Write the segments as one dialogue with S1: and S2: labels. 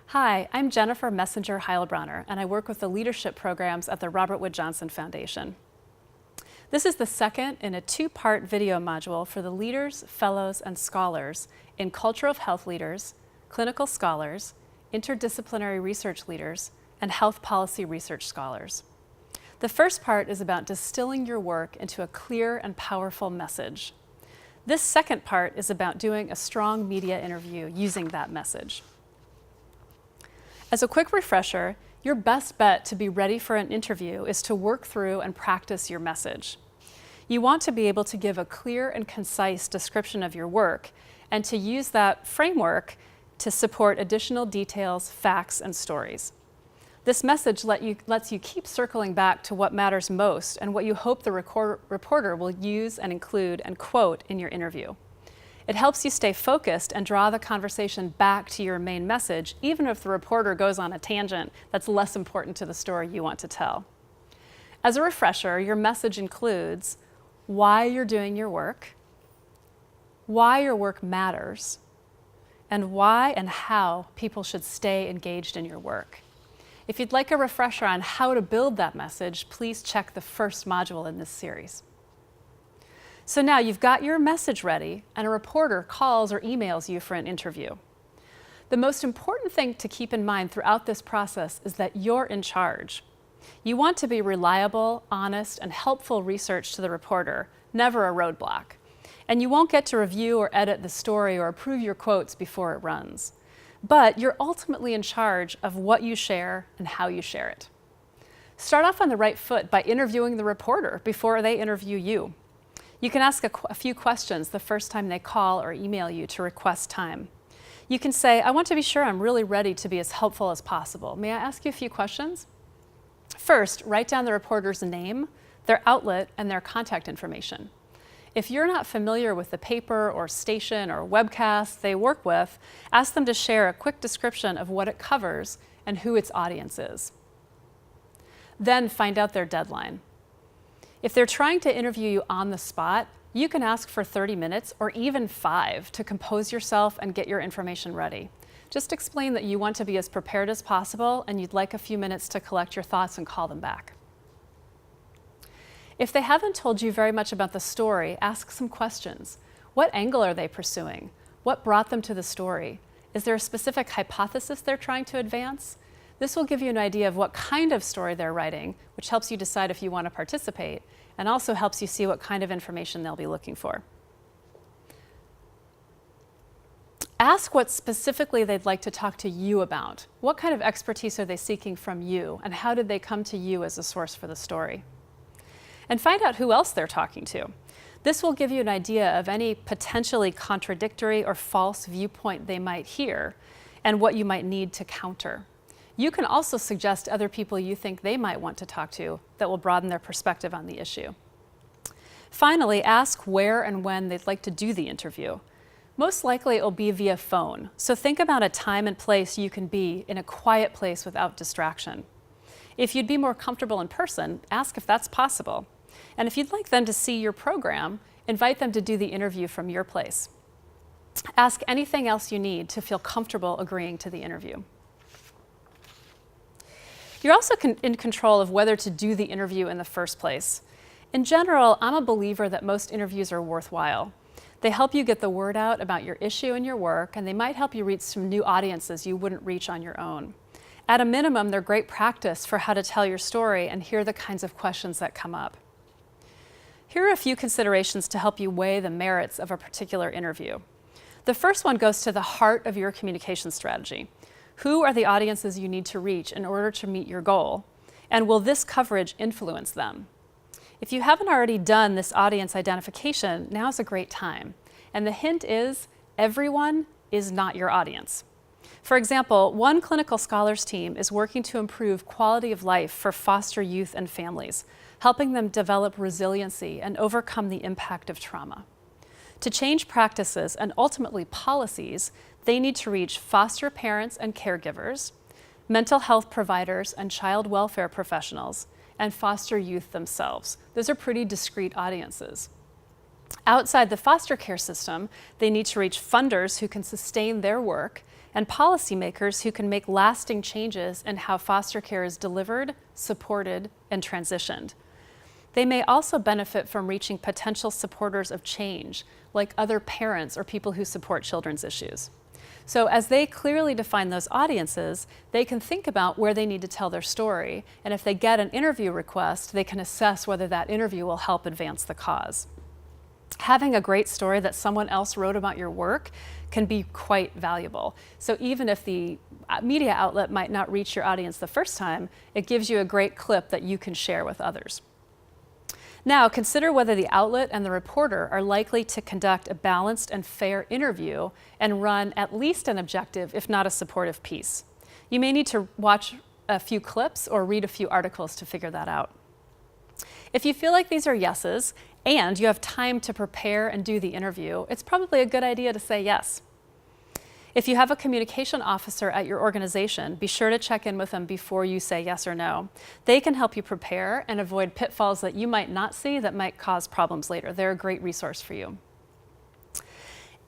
S1: Hi, I'm Jennifer Messenger Heilbronner, and I work with the leadership programs at the Robert Wood Johnson Foundation. This is the second in a two-part video module for the leaders, fellows, and scholars in culture of health leaders, clinical scholars, interdisciplinary research leaders, and health policy research scholars. The first part is about distilling your work into a clear and powerful message. This second part is about doing a strong media interview using that message. As a quick refresher, your best bet to be ready for an interview is to work through and practice your message. You want to be able to give a clear and concise description of your work and to use that framework to support additional details, facts, and stories. This message lets you keep circling back to what matters most and what you hope the reporter will use and include and quote in your interview. It helps you stay focused and draw the conversation back to your main message, even if the reporter goes on a tangent that's less important to the story you want to tell. As a refresher, your message includes why you're doing your work, why your work matters, and why and how people should stay engaged in your work. If you'd like a refresher on how to build that message, please check the first module in this series. So now you've got your message ready and a reporter calls or emails you for an interview. The most important thing to keep in mind throughout this process is that you're in charge. You want to be reliable, honest, and helpful research to the reporter, never a roadblock. And you won't get to review or edit the story or approve your quotes before it runs. But you're ultimately in charge of what you share and how you share it. Start off on the right foot by interviewing the reporter before they interview you. You can ask a few questions the first time they call or email you to request time. You can say, I want to be sure I'm really ready to be as helpful as possible. May I ask you a few questions? First, write down the reporter's name, their outlet, and their contact information. If you're not familiar with the paper or station or webcast they work with, ask them to share a quick description of what it covers and who its audience is. Then find out their deadline. If they're trying to interview you on the spot, you can ask for 30 minutes or even 5 to compose yourself and get your information ready. Just explain that you want to be as prepared as possible and you'd like a few minutes to collect your thoughts and call them back. If they haven't told you very much about the story, ask some questions. What angle are they pursuing? What brought them to the story? Is there a specific hypothesis they're trying to advance? This will give you an idea of what kind of story they're writing, which helps you decide if you want to participate, and also helps you see what kind of information they'll be looking for. Ask what specifically they'd like to talk to you about. What kind of expertise are they seeking from you, and how did they come to you as a source for the story? And find out who else they're talking to. This will give you an idea of any potentially contradictory or false viewpoint they might hear, and what you might need to counter. You can also suggest other people you think they might want to talk to that will broaden their perspective on the issue. Finally, ask where and when they'd like to do the interview. Most likely it will be via phone, so think about a time and place you can be in a quiet place without distraction. If you'd be more comfortable in person, ask if that's possible. And if you'd like them to see your program, invite them to do the interview from your place. Ask anything else you need to feel comfortable agreeing to the interview. You're also in control of whether to do the interview in the first place. In general, I'm a believer that most interviews are worthwhile. They help you get the word out about your issue and your work, and they might help you reach some new audiences you wouldn't reach on your own. At a minimum, they're great practice for how to tell your story and hear the kinds of questions that come up. Here are a few considerations to help you weigh the merits of a particular interview. The first one goes to the heart of your communication strategy. Who are the audiences you need to reach in order to meet your goal? And will this coverage influence them? If you haven't already done this audience identification, now's a great time. And the hint is, everyone is not your audience. For example, one clinical scholars team is working to improve quality of life for foster youth and families, helping them develop resiliency and overcome the impact of trauma. To change practices and ultimately policies, they need to reach foster parents and caregivers, mental health providers and child welfare professionals, and foster youth themselves. Those are pretty discrete audiences. Outside the foster care system, they need to reach funders who can sustain their work and policymakers who can make lasting changes in how foster care is delivered, supported, and transitioned. They may also benefit from reaching potential supporters of change, like other parents or people who support children's issues. So as they clearly define those audiences, they can think about where they need to tell their story, and if they get an interview request, they can assess whether that interview will help advance the cause. Having a great story that someone else wrote about your work can be quite valuable. So even if the media outlet might not reach your audience the first time, it gives you a great clip that you can share with others. Now, consider whether the outlet and the reporter are likely to conduct a balanced and fair interview and run at least an objective, if not a supportive piece. You may need to watch a few clips or read a few articles to figure that out. If you feel like these are yeses and you have time to prepare and do the interview, it's probably a good idea to say yes. If you have a communication officer at your organization, be sure to check in with them before you say yes or no. They can help you prepare and avoid pitfalls that you might not see that might cause problems later. They're a great resource for you.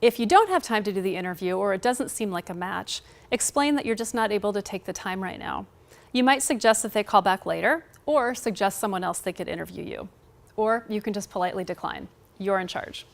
S1: If you don't have time to do the interview or it doesn't seem like a match, explain that you're just not able to take the time right now. You might suggest that they call back later or suggest someone else that could interview you. Or you can just politely decline. You're in charge.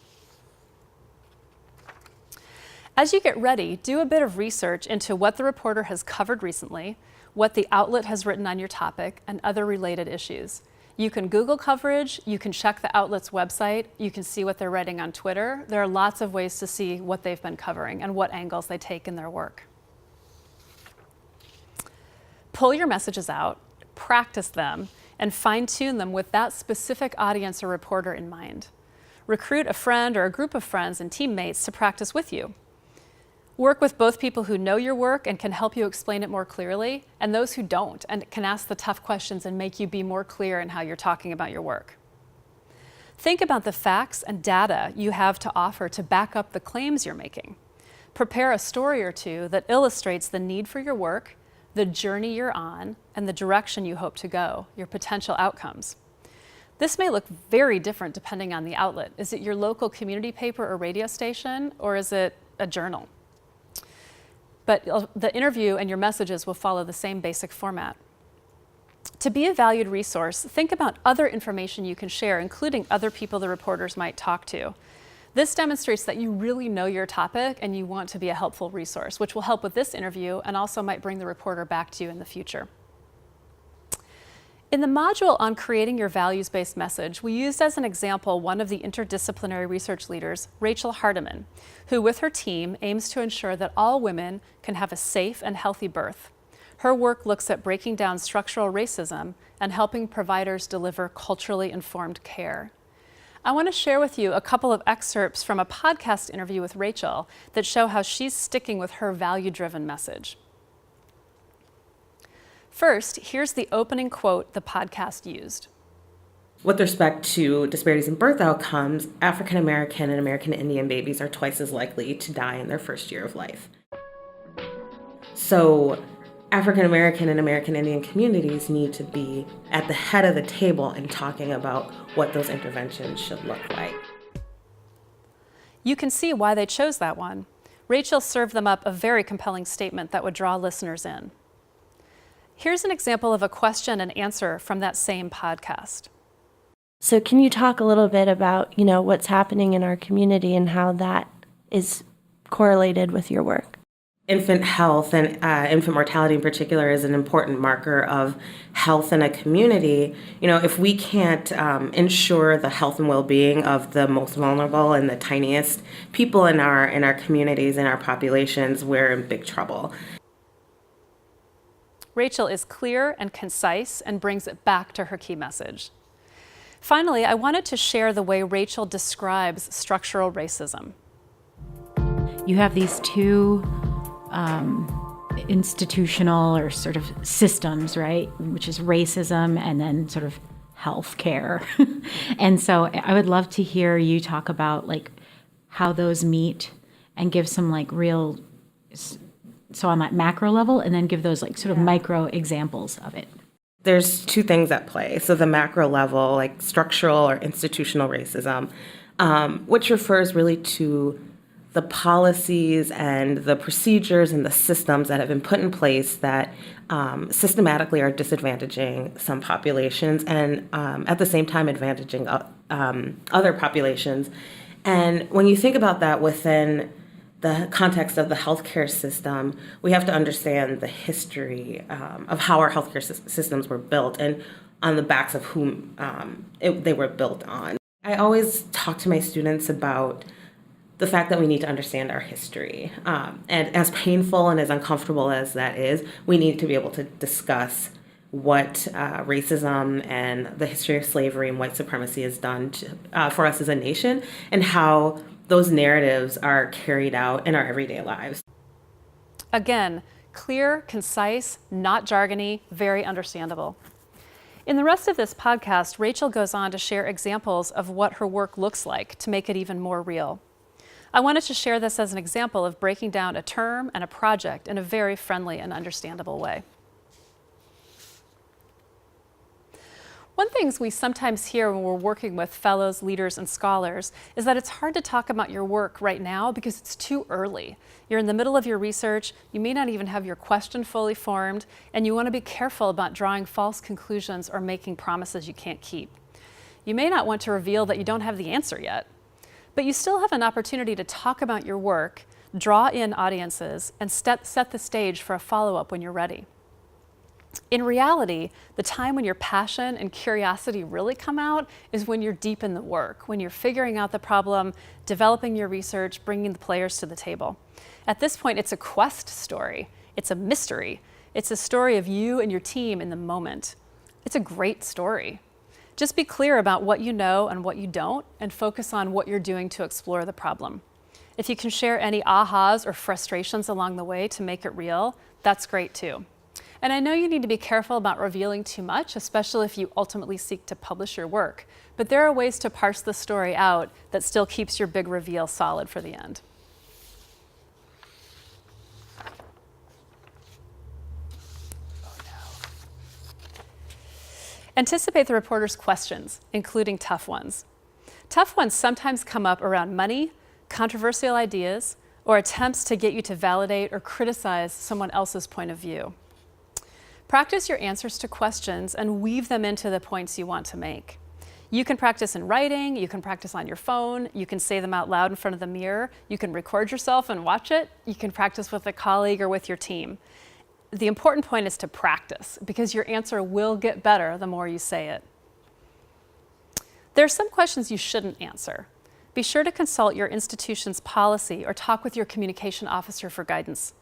S1: As you get ready, do a bit of research into what the reporter has covered recently, what the outlet has written on your topic, and other related issues. You can Google coverage, you can check the outlet's website, you can see what they're writing on Twitter. There are lots of ways to see what they've been covering and what angles they take in their work. Pull your messages out, practice them, and fine-tune them with that specific audience or reporter in mind. Recruit a friend or a group of friends and teammates to practice with you. Work with both people who know your work and can help you explain it more clearly, and those who don't and can ask the tough questions and make you be more clear in how you're talking about your work. Think about the facts and data you have to offer to back up the claims you're making. Prepare a story or two that illustrates the need for your work, the journey you're on, and the direction you hope to go, your potential outcomes. This may look very different depending on the outlet. Is it your local community paper or radio station, or is it a journal? But the interview and your messages will follow the same basic format. To be a valued resource, think about other information you can share, including other people the reporters might talk to. This demonstrates that you really know your topic and you want to be a helpful resource, which will help with this interview and also might bring the reporter back to you in the future. In the module on creating your values-based message, we used as an example one of the interdisciplinary research leaders, Rachel Hardiman, who with her team aims to ensure that all women can have a safe and healthy birth. Her work looks at breaking down structural racism and helping providers deliver culturally informed care. I want to share with you a couple of excerpts from a podcast interview with Rachel that show how she's sticking with her value-driven message. First, here's the opening quote the podcast used.
S2: With respect to disparities in birth outcomes, African American and American Indian babies are twice as likely to die in their first year of life. So African American and American Indian communities need to be at the head of the table in talking about what those interventions should look like.
S1: You can see why they chose that one. Rachel served them up a very compelling statement that would draw listeners in. Here's an example of a question and answer from that same podcast.
S3: So can you talk a little bit about, what's happening in our community and how that is correlated with your work?
S2: Infant health and infant mortality in particular is an important marker of health in a community. If we can't ensure the health and well-being of the most vulnerable and the tiniest people in our communities and our populations, we're in big trouble.
S1: Rachel is clear and concise and brings it back to her key message. Finally, I wanted to share the way Rachel describes structural racism.
S4: You have these two institutional or sort of systems, right? Which is racism and then sort of healthcare. And so I would love to hear you talk about how those meet and give some real, so on that macro level, and then give those sort of micro examples of it.
S2: There's two things at play. So the macro level, like structural or institutional racism, which refers really to the policies and the procedures and the systems that have been put in place that systematically are disadvantaging some populations and at the same time advantaging other populations. And when you think about that within the context of the healthcare system, we have to understand the history of how our healthcare systems were built and on the backs of whom they were built on. I always talk to my students about the fact that we need to understand our history. And as painful and as uncomfortable as that is, we need to be able to discuss what racism and the history of slavery and white supremacy has done for us as a nation, and how those narratives are carried out in our everyday lives.
S1: Again, clear, concise, not jargony, very understandable. In the rest of this podcast, Rachel goes on to share examples of what her work looks like to make it even more real. I wanted to share this as an example of breaking down a term and a project in a very friendly and understandable way. One thing we sometimes hear when we're working with fellows, leaders, and scholars is that it's hard to talk about your work right now because it's too early. You're in the middle of your research, you may not even have your question fully formed, and you want to be careful about drawing false conclusions or making promises you can't keep. You may not want to reveal that you don't have the answer yet, but you still have an opportunity to talk about your work, draw in audiences, and set the stage for a follow-up when you're ready. In reality, the time when your passion and curiosity really come out is when you're deep in the work, when you're figuring out the problem, developing your research, bringing the players to the table. At this point, it's a quest story. It's a mystery. It's a story of you and your team in the moment. It's a great story. Just be clear about what you know and what you don't, and focus on what you're doing to explore the problem. If you can share any ahas or frustrations along the way to make it real, that's great too. And I know you need to be careful about revealing too much, especially if you ultimately seek to publish your work. But there are ways to parse the story out that still keeps your big reveal solid for the end. Anticipate the reporter's questions, including tough ones. Tough ones sometimes come up around money, controversial ideas, or attempts to get you to validate or criticize someone else's point of view. Practice your answers to questions and weave them into the points you want to make. You can practice in writing, you can practice on your phone, you can say them out loud in front of the mirror, you can record yourself and watch it, you can practice with a colleague or with your team. The important point is to practice, because your answer will get better the more you say it. There are some questions you shouldn't answer. Be sure to consult your institution's policy or talk with your communication officer for guidance.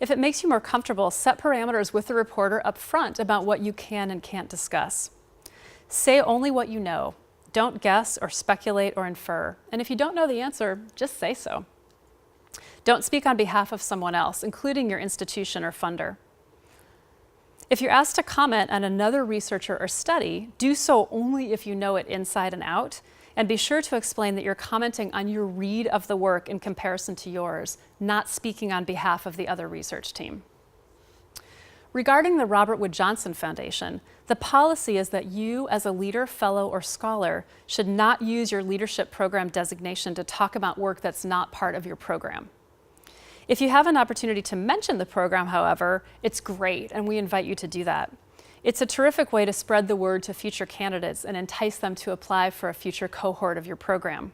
S1: If it makes you more comfortable, set parameters with the reporter up front about what you can and can't discuss. Say only what you know. Don't guess or speculate or infer. And if you don't know the answer, just say so. Don't speak on behalf of someone else, including your institution or funder. If you're asked to comment on another researcher or study, do so only if you know it inside and out, and be sure to explain that you're commenting on your read of the work in comparison to yours, not speaking on behalf of the other research team. Regarding the Robert Wood Johnson Foundation, the policy is that you, as a leader, fellow, or scholar, should not use your leadership program designation to talk about work that's not part of your program. If you have an opportunity to mention the program, however, it's great, and we invite you to do that. It's a terrific way to spread the word to future candidates and entice them to apply for a future cohort of your program.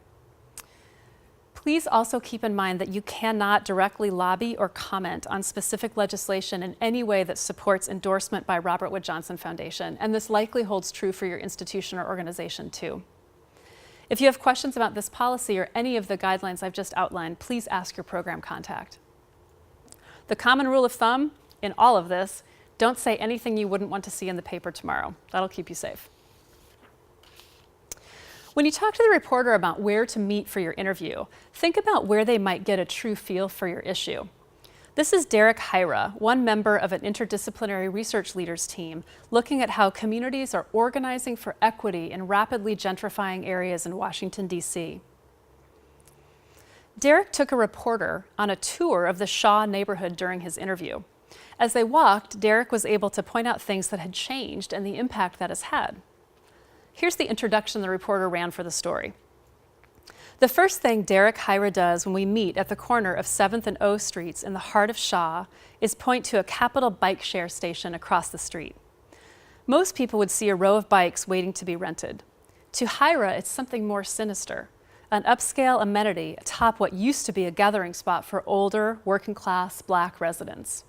S1: Please also keep in mind that you cannot directly lobby or comment on specific legislation in any way that supports endorsement by Robert Wood Johnson Foundation, and this likely holds true for your institution or organization too. If you have questions about this policy or any of the guidelines I've just outlined, please ask your program contact. The common rule of thumb in all of this: don't say anything you wouldn't want to see in the paper tomorrow. That'll keep you safe. When you talk to the reporter about where to meet for your interview, think about where they might get a true feel for your issue. This is Derek Hyra, one member of an interdisciplinary research leaders team, looking at how communities are organizing for equity in rapidly gentrifying areas in Washington, D.C. Derek took a reporter on a tour of the Shaw neighborhood during his interview. As they walked, Derek was able to point out things that had changed and the impact that has had. Here's the introduction the reporter ran for the story. The first thing Derek Hyra does when we meet at the corner of 7th and O Streets in the heart of Shaw is point to a Capital bike share station across the street. Most people would see a row of bikes waiting to be rented. To Hyra, it's something more sinister, an upscale amenity atop what used to be a gathering spot for older, working-class Black residents.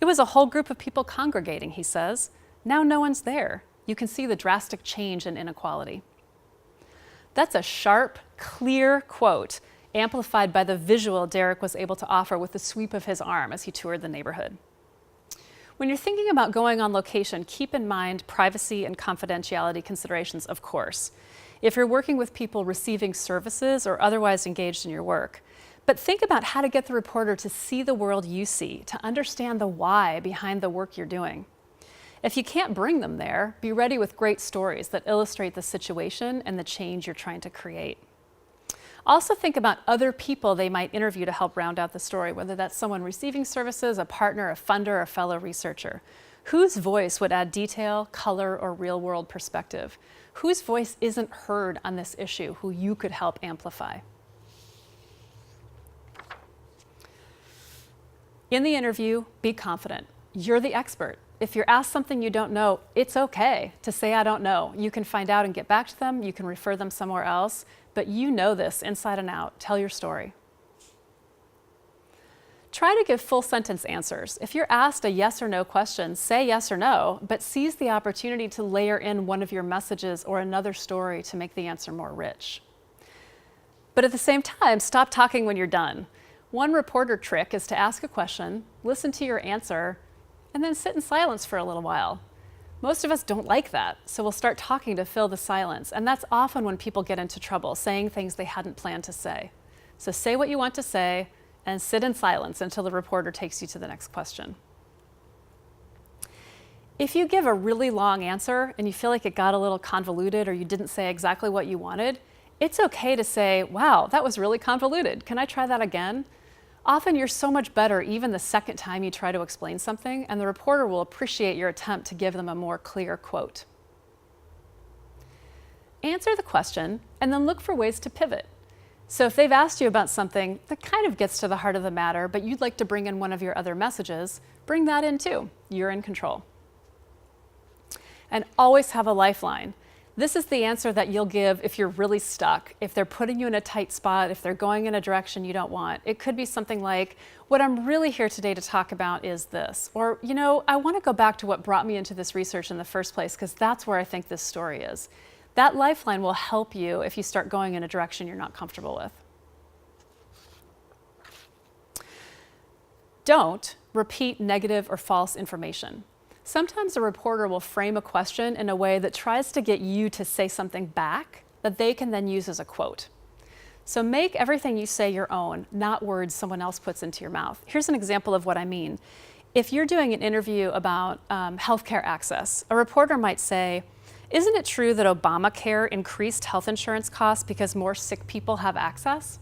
S1: It was a whole group of people congregating, he says. Now no one's there. You can see the drastic change in inequality. That's a sharp, clear quote, amplified by the visual Derek was able to offer with the sweep of his arm as he toured the neighborhood. When you're thinking about going on location, keep in mind privacy and confidentiality considerations, of course, if you're working with people receiving services or otherwise engaged in your work. But think about how to get the reporter to see the world you see, to understand the why behind the work you're doing. If you can't bring them there, be ready with great stories that illustrate the situation and the change you're trying to create. Also think about other people they might interview to help round out the story, whether that's someone receiving services, a partner, a funder, a fellow researcher. Whose voice would add detail, color, or real-world perspective? Whose voice isn't heard on this issue, who you could help amplify? In the interview, be confident. You're the expert. If you're asked something you don't know, it's okay to say, I don't know. You can find out and get back to them. You can refer them somewhere else, but you know this inside and out. Tell your story. Try to give full sentence answers. If you're asked a yes or no question, say yes or no, but seize the opportunity to layer in one of your messages or another story to make the answer more rich. But at the same time, stop talking when you're done. One reporter trick is to ask a question, listen to your answer, and then sit in silence for a little while. Most of us don't like that, so we'll start talking to fill the silence, and that's often when people get into trouble, saying things they hadn't planned to say. So say what you want to say, and sit in silence until the reporter takes you to the next question. If you give a really long answer and you feel like it got a little convoluted or you didn't say exactly what you wanted, it's okay to say, wow, that was really convoluted. Can I try that again? Often you're so much better even the second time you try to explain something, and the reporter will appreciate your attempt to give them a more clear quote. Answer the question, and then look for ways to pivot. So if they've asked you about something that kind of gets to the heart of the matter, but you'd like to bring in one of your other messages, bring that in too. You're in control. And always have a lifeline. This is the answer that you'll give if you're really stuck, if they're putting you in a tight spot, if they're going in a direction you don't want. It could be something like, what I'm really here today to talk about is this. Or, you know, I want to go back to what brought me into this research in the first place, because that's where I think this story is. That lifeline will help you if you start going in a direction you're not comfortable with. Don't repeat negative or false information. Sometimes a reporter will frame a question in a way that tries to get you to say something back that they can then use as a quote. So make everything you say your own, not words someone else puts into your mouth. Here's an example of what I mean. If you're doing an interview about healthcare access, a reporter might say, isn't it true that Obamacare increased health insurance costs because more sick people have access?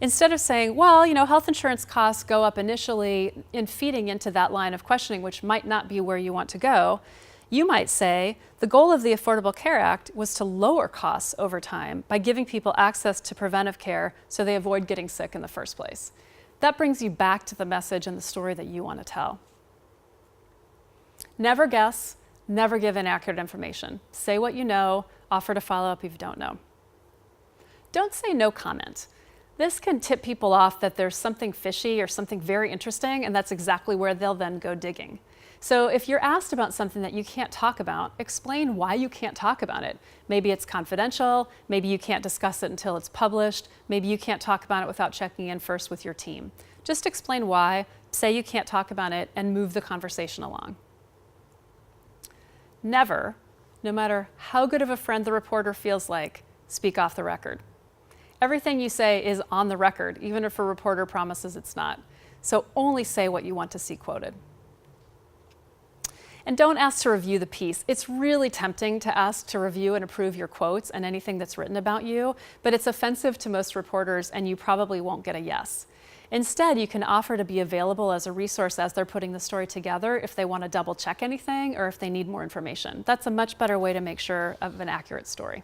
S1: Instead of saying, well, you know, health insurance costs go up initially, in feeding into that line of questioning, which might not be where you want to go, you might say, the goal of the Affordable Care Act was to lower costs over time by giving people access to preventive care so they avoid getting sick in the first place. That brings you back to the message and the story that you want to tell. Never guess, never give inaccurate information. Say what you know, offer to follow up if you don't know. Don't say no comment. This can tip people off that there's something fishy or something very interesting, and that's exactly where they'll then go digging. So if you're asked about something that you can't talk about, explain why you can't talk about it. Maybe it's confidential, maybe you can't discuss it until it's published, maybe you can't talk about it without checking in first with your team. Just explain why, say you can't talk about it, and move the conversation along. Never, no matter how good of a friend the reporter feels like, speak off the record. Everything you say is on the record, even if a reporter promises it's not. So only say what you want to see quoted. And don't ask to review the piece. It's really tempting to ask to review and approve your quotes and anything that's written about you, but it's offensive to most reporters and you probably won't get a yes. Instead, you can offer to be available as a resource as they're putting the story together if they want to double check anything or if they need more information. That's a much better way to make sure of an accurate story.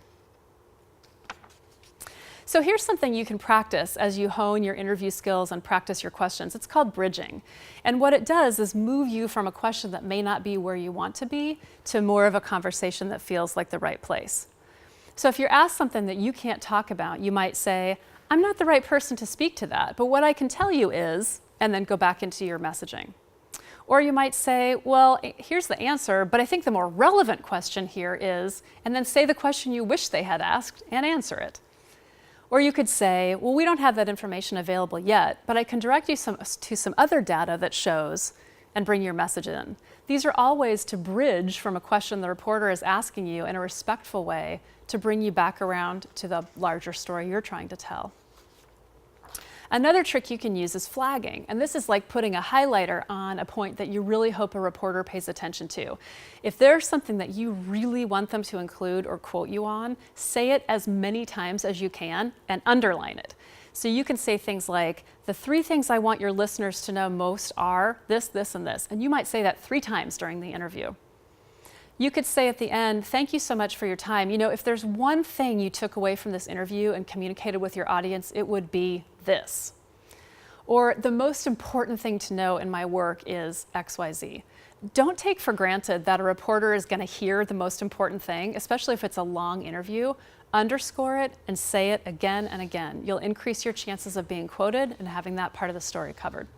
S1: So here's something you can practice as you hone your interview skills and practice your questions. It's called bridging. And what it does is move you from a question that may not be where you want to be to more of a conversation that feels like the right place. So if you're asked something that you can't talk about, you might say, I'm not the right person to speak to that, but what I can tell you is, and then go back into your messaging. Or you might say, well, here's the answer, but I think the more relevant question here is, and then say the question you wish they had asked and answer it. Or you could say, well, we don't have that information available yet, but I can direct you to some other data that shows, and bring your message in. These are all ways to bridge from a question the reporter is asking you in a respectful way to bring you back around to the larger story you're trying to tell. Another trick you can use is flagging, and this is like putting a highlighter on a point that you really hope a reporter pays attention to. If there's something that you really want them to include or quote you on, say it as many times as you can and underline it. So you can say things like, the 3 things I want your listeners to know most are this, this, and this, and you might say that 3 times during the interview. You could say at the end, thank you so much for your time. You know, if there's one thing you took away from this interview and communicated with your audience, it would be this. Or the most important thing to know in my work is XYZ. Don't take for granted that a reporter is going to hear the most important thing, especially if it's a long interview. Underscore it and say it again and again. You'll increase your chances of being quoted and having that part of the story covered.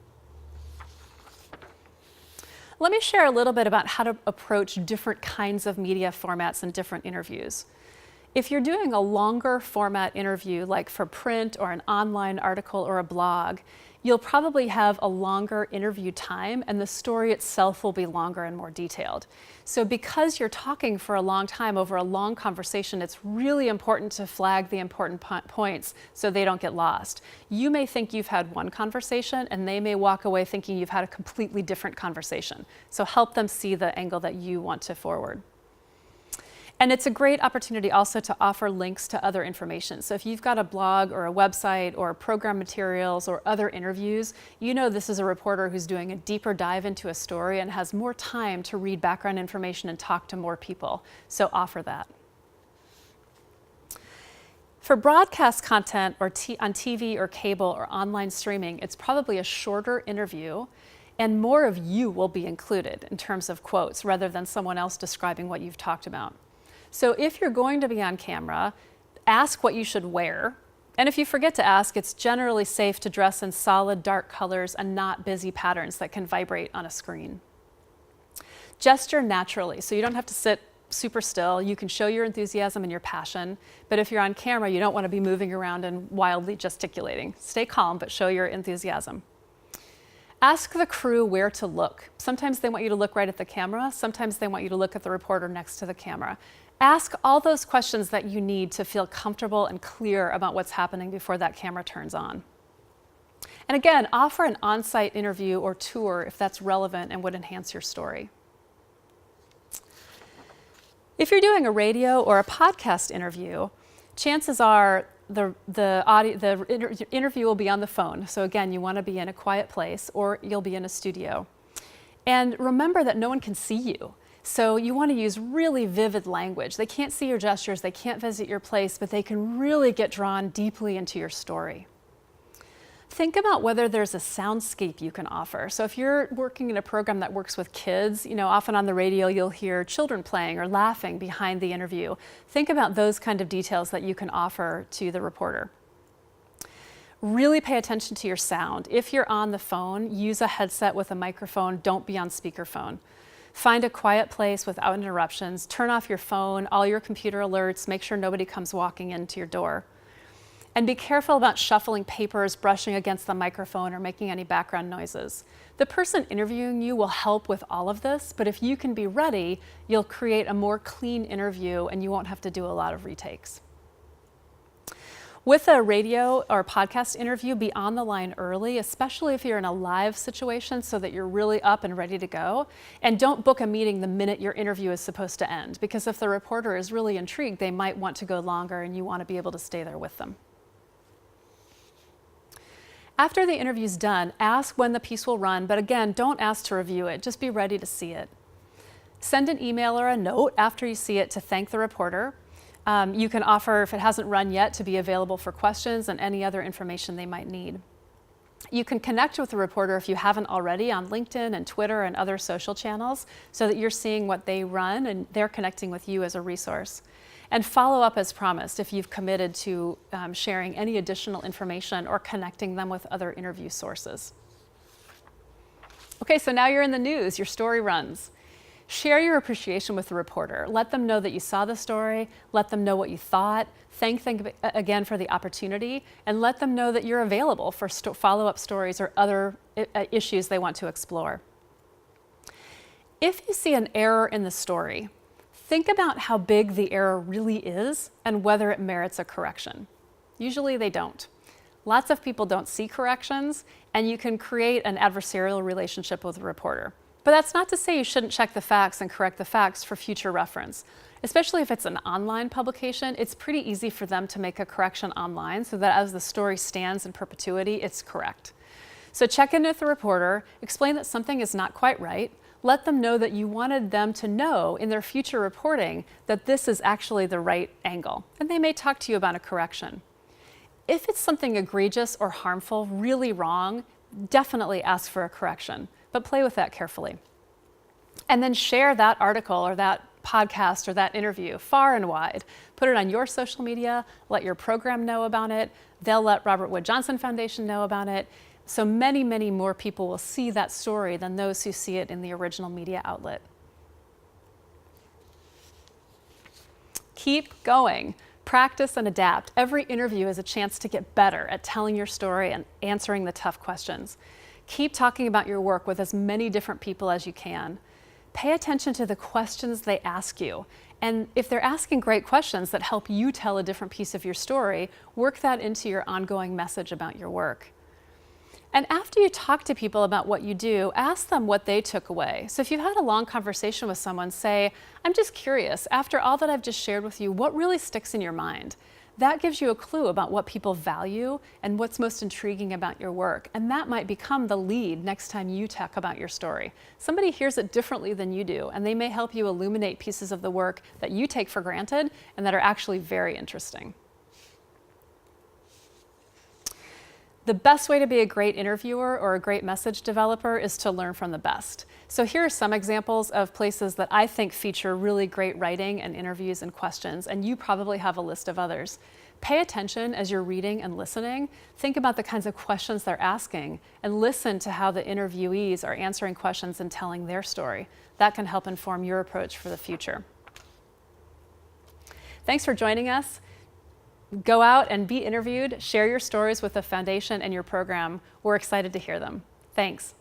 S1: Let me share a little bit about how to approach different kinds of media formats and different interviews. If you're doing a longer format interview, like for print or an online article or a blog, you'll probably have a longer interview time and the story itself will be longer and more detailed. So because you're talking for a long time over a long conversation, it's really important to flag the important points so they don't get lost. You may think you've had one conversation and they may walk away thinking you've had a completely different conversation. So help them see the angle that you want to forward. And it's a great opportunity also to offer links to other information. So if you've got a blog or a website or program materials or other interviews, you know this is a reporter who's doing a deeper dive into a story and has more time to read background information and talk to more people. So offer that. For broadcast content or on TV or cable or online streaming, it's probably a shorter interview and more of you will be included in terms of quotes rather than someone else describing what you've talked about. So if you're going to be on camera, ask what you should wear. And if you forget to ask, it's generally safe to dress in solid dark colors and not busy patterns that can vibrate on a screen. Gesture naturally, so you don't have to sit super still. You can show your enthusiasm and your passion, but if you're on camera, you don't want to be moving around and wildly gesticulating. Stay calm, but show your enthusiasm. Ask the crew where to look. Sometimes they want you to look right at the camera. Sometimes they want you to look at the reporter next to the camera. Ask all those questions that you need to feel comfortable and clear about what's happening before that camera turns on. And again, offer an on-site interview or tour if that's relevant and would enhance your story. If you're doing a radio or a podcast interview, chances are the interview will be on the phone. So again, you want to be in a quiet place or you'll be in a studio. And remember that no one can see you. So you want to use really vivid language. They can't see your gestures, they can't visit your place, but they can really get drawn deeply into your story. Think about whether there's a soundscape you can offer. So if you're working in a program that works with kids, you know, often on the radio you'll hear children playing or laughing behind the interview. Think about those kind of details that you can offer to the reporter. Really pay attention to your sound. If you're on the phone, use a headset with a microphone. Don't be on speakerphone. Find a quiet place without interruptions. Turn off your phone, all your computer alerts. Make sure nobody comes walking into your door. And be careful about shuffling papers, brushing against the microphone, or making any background noises. The person interviewing you will help with all of this, but if you can be ready, you'll create a more clean interview and you won't have to do a lot of retakes. With a radio or podcast interview, be on the line early, especially if you're in a live situation so that you're really up and ready to go. And don't book a meeting the minute your interview is supposed to end, because if the reporter is really intrigued, they might want to go longer and you want to be able to stay there with them. After the interview's done, ask when the piece will run, but again, don't ask to review it, just be ready to see it. Send an email or a note after you see it to thank the reporter. You can offer, if it hasn't run yet, to be available for questions and any other information they might need. You can connect with the reporter if you haven't already on LinkedIn and Twitter and other social channels so that you're seeing what they run and they're connecting with you as a resource. And follow up as promised if you've committed to sharing any additional information or connecting them with other interview sources. Okay, so now you're in the news, your story runs. Share your appreciation with the reporter. Let them know that you saw the story, let them know what you thought, thank them again for the opportunity, and let them know that you're available for follow-up stories or other issues they want to explore. If you see an error in the story, think about how big the error really is and whether it merits a correction. Usually they don't. Lots of people don't see corrections, and you can create an adversarial relationship with the reporter. But that's not to say you shouldn't check the facts and correct the facts for future reference. Especially if it's an online publication, it's pretty easy for them to make a correction online so that as the story stands in perpetuity, it's correct. So check in with the reporter, explain that something is not quite right, let them know that you wanted them to know in their future reporting that this is actually the right angle, and they may talk to you about a correction. If it's something egregious or harmful, really wrong, definitely ask for a correction, but play with that carefully. And then share that article or that podcast or that interview far and wide. Put it on your social media, let your program know about it, they'll let Robert Wood Johnson Foundation know about it. So many, many more people will see that story than those who see it in the original media outlet. Keep going. Practice and adapt. Every interview is a chance to get better at telling your story and answering the tough questions. Keep talking about your work with as many different people as you can. Pay attention to the questions they ask you. And if they're asking great questions that help you tell a different piece of your story, work that into your ongoing message about your work. And after you talk to people about what you do, ask them what they took away. So if you've had a long conversation with someone, say, I'm just curious, after all that I've just shared with you, what really sticks in your mind? That gives you a clue about what people value and what's most intriguing about your work. And that might become the lead next time you talk about your story. Somebody hears it differently than you do, and they may help you illuminate pieces of the work that you take for granted and that are actually very interesting. The best way to be a great interviewer or a great message developer is to learn from the best. So here are some examples of places that I think feature really great writing and interviews and questions, and you probably have a list of others. Pay attention as you're reading and listening. Think about the kinds of questions they're asking and listen to how the interviewees are answering questions and telling their story. That can help inform your approach for the future. Thanks for joining us. Go out and be interviewed, share your stories with the foundation and your program. We're excited to hear them. Thanks.